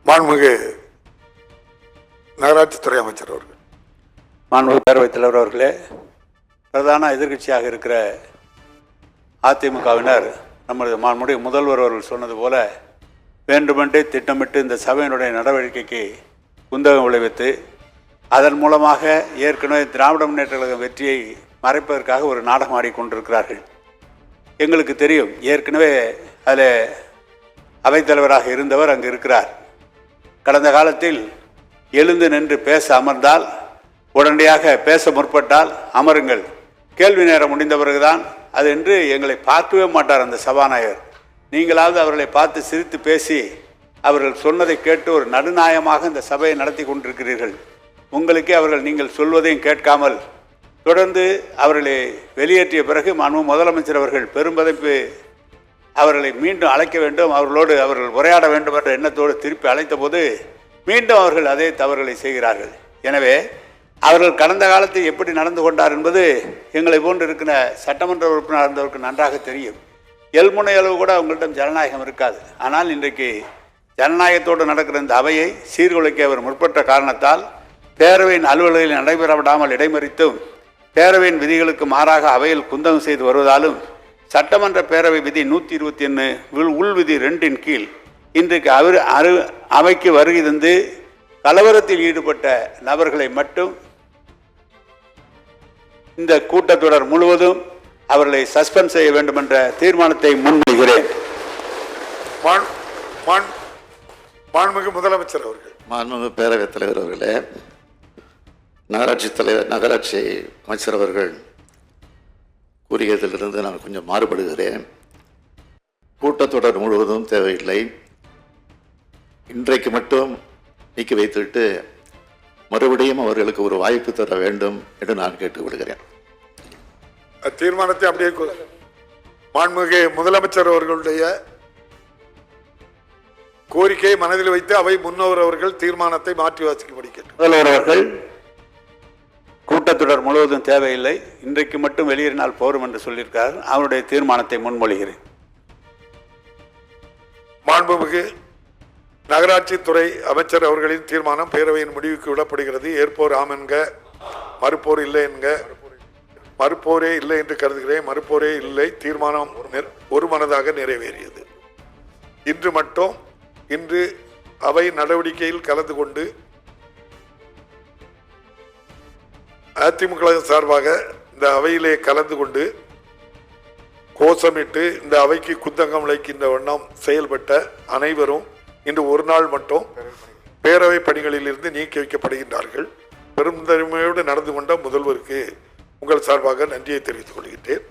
மாண்புமிகு நகராட்சித்துறை அமைச்சர் அவர்கள். மாண்புமிகு பேரவைத் தலைவர் அவர்களே, பிரதான எதிர்க்கட்சியாக இருக்கிற அதிமுகவினர் நமது மாண்புமிகு முதல்வர் அவர்கள் சொன்னது போல வேண்டுமென்றே திட்டமிட்டு இந்த சபையினுடைய நடவடிக்கைக்கு குந்தகம் விளைவித்து அதன் மூலமாக ஏற்கனவே திராவிட முன்னேற்ற கழக வெற்றியை மறைப்பதற்காக ஒரு நாடகம் ஆடிக்கொண்டிருக்கிறார்கள். எங்களுக்கு தெரியும், ஏற்கனவே அதில் அவைத்தலைவராக இருந்தவர் அங்கு இருக்கிறார். கடந்த காலத்தில் எழுந்து நின்று பேச அமர்ந்தால், உடனடியாக பேச முற்பட்டால் அமருங்கள், கேள்வி நேரம் முடிந்த பிறகுதான் அது என்று எங்களை பார்க்கவே மாட்டார் அந்த சபாநாயகர். நீங்களாவது அவர்களை பார்த்து சிரித்து பேசி அவர்கள் சொன்னதை கேட்டு ஒரு நடுநாயமாக இந்த சபையை நடத்தி கொண்டிருக்கிறீர்கள். உங்களுக்கே அவர்கள் நீங்கள் சொல்வதையும் கேட்காமல் தொடர்ந்து அவர்களை வெளியேற்றிய பிறகு மாண்புமிகு முதலமைச்சர் அவர்கள் பெரும்பதைப்பு அவர்களை மீண்டும் அழைக்க வேண்டும், அவர்களோடு அவர்கள் உரையாட வேண்டும் என்ற எண்ணத்தோடு திருப்பி அழைத்த போது மீண்டும் அவர்கள் அதே தவறுகளை செய்கிறார்கள். எனவே அவர்கள் கடந்த காலத்தில் எப்படி நடந்து கொண்டார் என்பது எங்களை போன்று இருக்கிற சட்டமன்ற உறுப்பினர் இருந்தவருக்கு நன்றாக தெரியும். எல்முனை அளவு கூட அவங்களிடம் ஜனநாயகம் இருக்காது. ஆனால் இன்றைக்கு ஜனநாயகத்தோடு நடக்கிற இந்த அவையை சீர்குலைக்க அவர் முற்பட்ட காரணத்தால் பேரவையின் அலுவல்களில் நடைபெற விடாமல் இடைமறித்தும் பேரவையின் விதிகளுக்கு மாறாக அவையில் குந்தகம் செய்து வருவதாலும் சட்டமன்ற பேரவை விதி 121 உள் விதி 2 கீழ் இன்றைக்கு அவைக்கு வருகை தந்து கலவரத்தில் ஈடுபட்ட நபர்களை மட்டும் இந்த கூட்டத்தொடர் முழுவதும் அவர்களை சஸ்பெண்ட் செய்ய வேண்டும் என்ற தீர்மானத்தை முன்வைக்கிறேன். மாண்புமிகு முதலமைச்சர் அவர்கள். மாண்புமிகு பேரவைத் தலைவர் அவர்களே, நகராட்சி அமைச்சர் அவர்கள் கூறியதிலிருந்து நான் கொஞ்சம் மாறுபடுகிறேன். கூட்டத்தொடர் முழுவதும் தேவையில்லை, இன்றைக்கு மட்டும் நீக்கி வைத்துவிட்டு மறுபடியும் அவர்களுக்கு ஒரு வாய்ப்பு தர வேண்டும் என்று நான் கேட்டுக்கொள்கிறேன். தீர்மானத்தை அப்படியே மாண்புமிகு முதலமைச்சர் அவர்களுடைய கோரிக்கையை மனதில் வைத்து அவை முன்னவர் அவர்கள் தீர்மானத்தை மாற்றி வாசிக்கும்படி கேட்டு முதல்வர் அவர்கள் கூட்டத்தொடர் முழுவதும் தேவையில்லை, இன்றைக்கு மட்டும் வெளியேறினால் போரும் என்று சொல்லியிருக்கார். அவருடைய தீர்மானத்தை முன்மொழிகிறேன். மாண்புமிகு நகராட்சித்துறை அமைச்சர் அவர்களின் தீர்மானம் பேரவையின் முடிவுக்கு விடப்படுகிறது. ஏற்போர் ஆம் என்க, மறுப்போர் இல்லை என்க. மறுப்போரே இல்லை என்று கருதுகிறேன். மறுப்போரே இல்லை. தீர்மானம் ஒருமனதாக நிறைவேறியது. இன்று அவை நடவடிக்கையில் கலந்து கொண்டு அதிமுக சார்பாக இந்த அவையிலே கலந்து கொண்டு கோஷமிட்டு இந்த அவைக்கு குந்தகம் விளைக்கின்ற வண்ணம் செயல்பட்ட அனைவரும் இன்று ஒரு நாள் மட்டும் பேரவை பணிகளில் இருந்து நீக்கி வைக்கப்படுகின்றார்கள். பெருந்தன்மையோடு நடந்து கொண்ட முதல்வருக்கு உங்கள் சார்பாக நன்றியை தெரிவித்துக் கொள்கின்றேன்.